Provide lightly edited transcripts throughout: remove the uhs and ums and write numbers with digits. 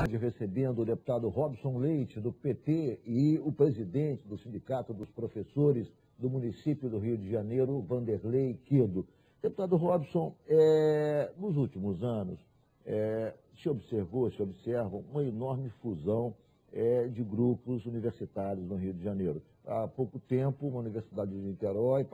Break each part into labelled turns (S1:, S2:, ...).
S1: Recebendo o deputado Robson Leite, do PT, e o presidente do Sindicato dos Professores do município do Rio de Janeiro, Vanderlei Quedo. Deputado Robson, nos últimos anos, se observa uma enorme fusão de grupos universitários no Rio de Janeiro. Há pouco tempo, uma universidade de Niterói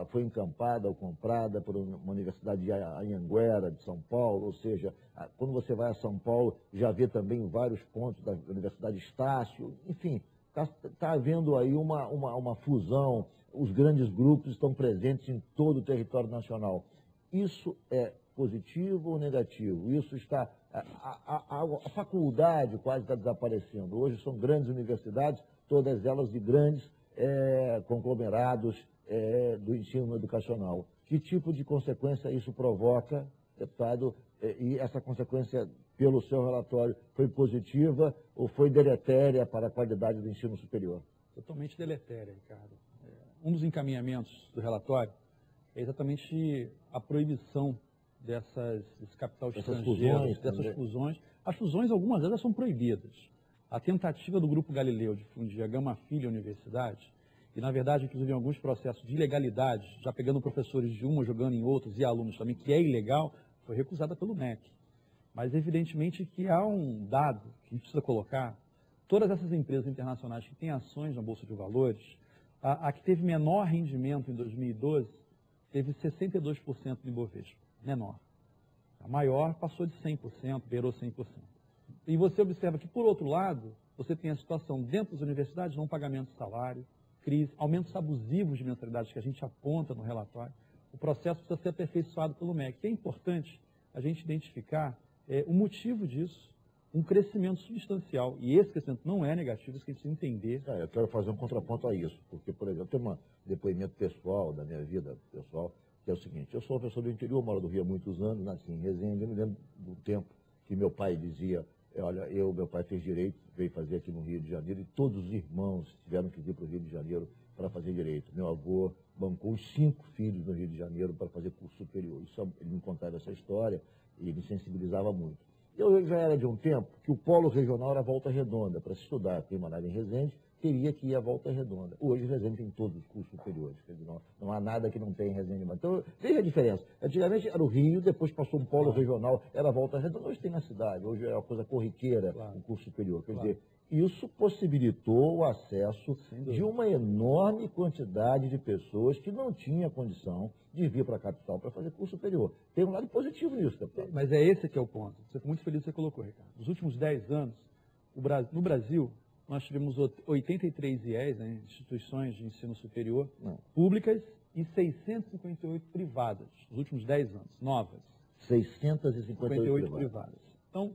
S1: foi encampada ou comprada por uma universidade de Anhanguera, de São Paulo, ou seja, quando você vai a São Paulo, já vê também vários pontos da Universidade Estácio, enfim, está havendo aí uma fusão, os grandes grupos estão presentes em todo o território nacional. Isso é positivo ou negativo? Isso está... A faculdade quase está desaparecendo. Hoje são grandes universidades, todas elas de grandes conglomerados do ensino educacional. Que tipo de consequência isso provoca, deputado? E essa consequência, pelo seu relatório, foi positiva ou foi deletéria para a qualidade do ensino superior?
S2: Totalmente deletéria, Ricardo. Um dos encaminhamentos do relatório é exatamente a proibição desse capital estrangeiro, dessas fusões. As fusões, algumas delas são proibidas. A tentativa do Grupo Galileu de fundir a Gama Filho Universidade, e na verdade, inclusive em alguns processos de ilegalidade, já pegando professores de uma, jogando em outros, e alunos também, que é ilegal, foi recusada pelo MEC. Mas evidentemente que há um dado que a gente precisa colocar: todas essas empresas internacionais que têm ações na Bolsa de Valores, a que teve menor rendimento em 2012, teve 62% do Ibovespa, menor. A maior passou de 100%, beirou 100%. E você observa que, por outro lado, você tem a situação dentro das universidades, não pagamento de salário, crise, aumentos abusivos de mensalidades que a gente aponta no relatório. O processo precisa ser aperfeiçoado pelo MEC. É importante a gente identificar o motivo disso, um crescimento substancial. E esse crescimento não é negativo, isso que a gente precisa entender.
S1: Eu quero fazer um contraponto a isso, porque, por exemplo, tem um depoimento pessoal, da minha vida pessoal, que é o seguinte: eu sou professor do interior, moro do Rio há muitos anos, nasci em Resende. Eu me lembro do tempo que meu pai dizia: olha, meu pai fez direito, veio fazer aqui no Rio de Janeiro, e todos os irmãos tiveram que vir para o Rio de Janeiro para fazer direito. Meu avô bancou os 5 filhos no Rio de Janeiro para fazer curso superior. Ele me contava essa história e me sensibilizava muito. Eu já era de um tempo que o polo regional era Volta Redonda. Para se estudar primário em Resende, teria que ir à Volta Redonda. Hoje, Resende tem todos os cursos superiores. Quer dizer, não há nada que não tenha em Resende. Então, veja a diferença. Antigamente era o Rio, depois passou um polo regional, era a Volta Redonda. Hoje tem na cidade. Hoje é uma coisa corriqueira, o curso superior. Quer dizer, isso possibilitou o acesso de uma enorme quantidade de pessoas que não tinha condição de vir para a capital para fazer curso superior. Tem um lado positivo nisso, deputado.
S2: Mas é esse que é o ponto. Você foi muito feliz que você colocou, Ricardo. Nos últimos 10 anos, no Brasil, nós tivemos 83 IES, né, instituições de ensino superior, públicas, e 658 privadas, nos últimos 10 anos, novas.
S1: 658
S2: privadas. Então,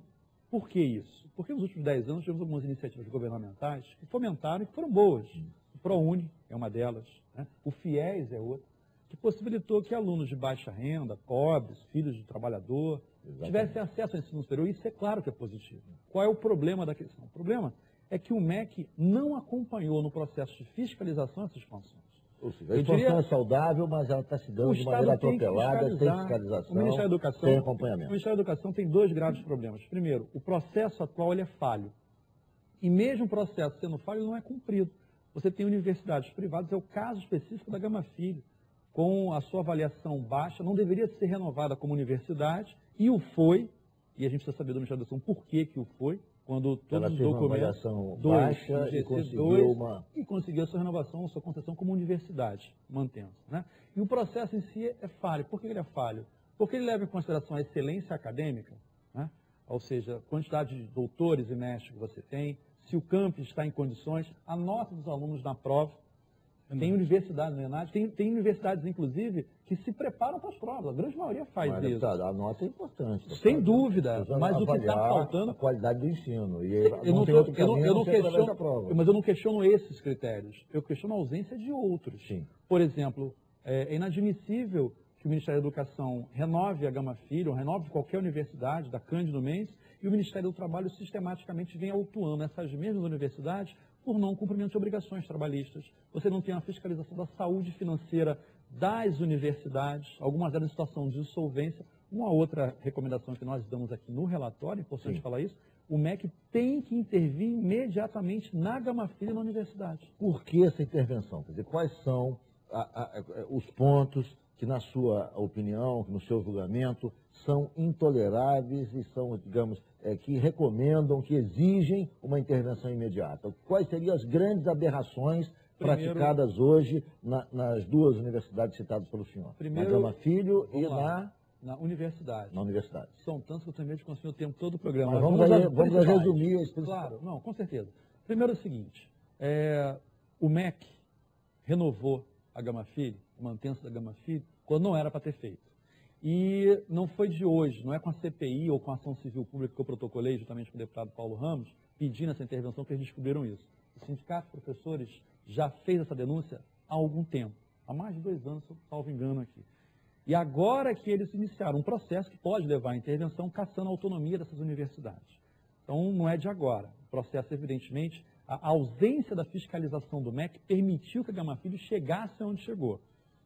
S2: por que isso? Porque nos últimos 10 anos tivemos algumas iniciativas governamentais que fomentaram e que foram boas. O ProUni é uma delas, né? O FIES é outra, que possibilitou que alunos de baixa renda, pobres, filhos de trabalhador, tivessem acesso ao ensino superior. Isso é claro que é positivo. Qual é o problema da questão? O problema é que o MEC não acompanhou no processo de fiscalização essas expansões.
S1: Ou seja, a expansão é saudável, mas ela está se dando de maneira atropelada, sem fiscalização,
S2: o Ministério da Educação,
S1: sem acompanhamento.
S2: O Ministério da Educação tem 2 graves problemas. Primeiro, o processo atual ele é falho. E mesmo o processo sendo falho, ele não é cumprido. Você tem universidades privadas, é o caso específico da Gama Filho, com a sua avaliação baixa, não deveria ser renovada como universidade, e o foi, e a gente precisa saber do Ministério da Educação por que o foi, quando todos os documentos
S1: baixa
S2: e conseguiu a sua renovação, a sua concessão como universidade, mantendo-se, né? E o processo em si é falho. Por que ele é falho? Porque ele leva em consideração a excelência acadêmica, né? Ou seja, a quantidade de doutores e mestres que você tem, se o campus está em condições, a nota dos alunos na prova. Tem universidades, tem universidades, inclusive, que se preparam para as provas. A grande maioria faz isso.
S1: A nota é importante.
S2: Sem dúvida. Mas o que está faltando...
S1: a qualidade do ensino. E
S2: mas eu não questiono esses critérios. Eu questiono a ausência de outros.
S1: Sim.
S2: Por exemplo, é inadmissível que o Ministério da Educação renove a Gama Filho, renove qualquer universidade, da Cândido Mendes, e o Ministério do Trabalho sistematicamente vem autuando essas mesmas universidades por não cumprimento de obrigações trabalhistas. Você não tem uma fiscalização da saúde financeira das universidades, algumas delas em situação de insolvência, Uma outra recomendação que nós damos aqui no relatório, é importante falar isso, o MEC tem que intervir imediatamente na Gama Filho e na universidade.
S1: Por que essa intervenção? Quer dizer, quais são os pontos que, na sua opinião, no seu julgamento, são intoleráveis e são, digamos, que recomendam, que exigem uma intervenção imediata? Quais seriam as grandes aberrações praticadas hoje nas duas universidades citadas pelo senhor?
S2: Primeiro,
S1: na Gama Filho e
S2: na universidade.
S1: Na universidade.
S2: São tantos que eu tenho medo de consumir o tempo todo do programa.
S1: Mas vamos resumir isso.
S2: Claro, não, com certeza. Primeiro é o seguinte, o MEC renovou a Gama Filho, a mantença da Gama Filho, quando não era para ter feito. E não foi de hoje, não é com a CPI ou com a ação civil pública que eu protocolei, juntamente com o deputado Paulo Ramos, pedindo essa intervenção, que eles descobriram isso. O Sindicato de Professores já fez essa denúncia há algum tempo, há mais de 2 anos, se eu salvo engano aqui. E agora que eles iniciaram um processo que pode levar à intervenção, caçando a autonomia dessas universidades. Então, não é de agora. O processo, evidentemente, a ausência da fiscalização do MEC permitiu que a Gama Filho chegasse onde chegou.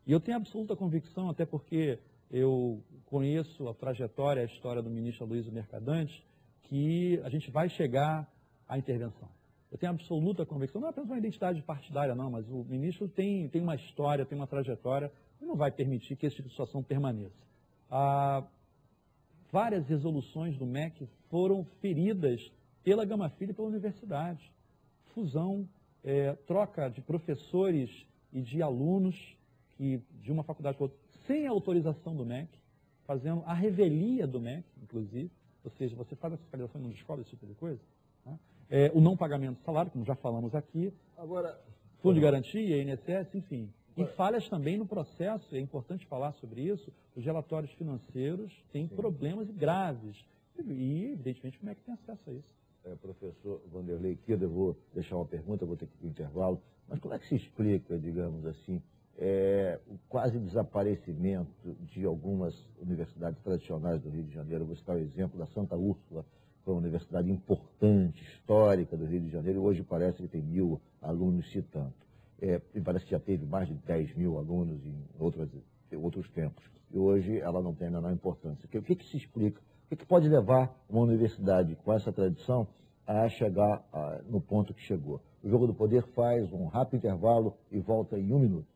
S2: E eu tenho absoluta convicção, até porque eu conheço a trajetória, a história do ministro Aloysio Mercadante, que a gente vai chegar à intervenção. Eu tenho absoluta convicção, não é apenas uma identidade partidária, não, mas o ministro tem uma história, tem uma trajetória, e não vai permitir que esse tipo de situação permaneça. Várias resoluções do MEC foram feridas pela Gama Filho e pela universidade. Fusão, troca de professores e de alunos de uma faculdade para outra, sem autorização do MEC, fazendo a revelia do MEC, inclusive, ou seja, você faz a fiscalização e não descobre esse tipo de coisa. Né? O não pagamento de salário, como já falamos aqui,
S1: agora,
S2: fundo de garantia, INSS, enfim. E falhas também no processo, é importante falar sobre isso, os relatórios financeiros têm problemas graves. E, evidentemente, como é que tem acesso a isso?
S1: Professor Vanderlei Quirdo, eu vou deixar uma pergunta, vou ter que ir para o intervalo, mas como é que se explica, digamos assim, o quase desaparecimento de algumas universidades tradicionais do Rio de Janeiro? Eu vou citar o exemplo da Santa Úrsula, que foi uma universidade importante, histórica do Rio de Janeiro, e hoje parece que tem 1.000 alunos, se tanto. E parece que já teve mais de 10.000 alunos em outros tempos. E hoje ela não tem a menor importância. O que se explica? O que pode levar uma universidade com essa tradição a chegar no ponto que chegou? O Jogo do Poder faz um rápido intervalo e volta em 1 minuto.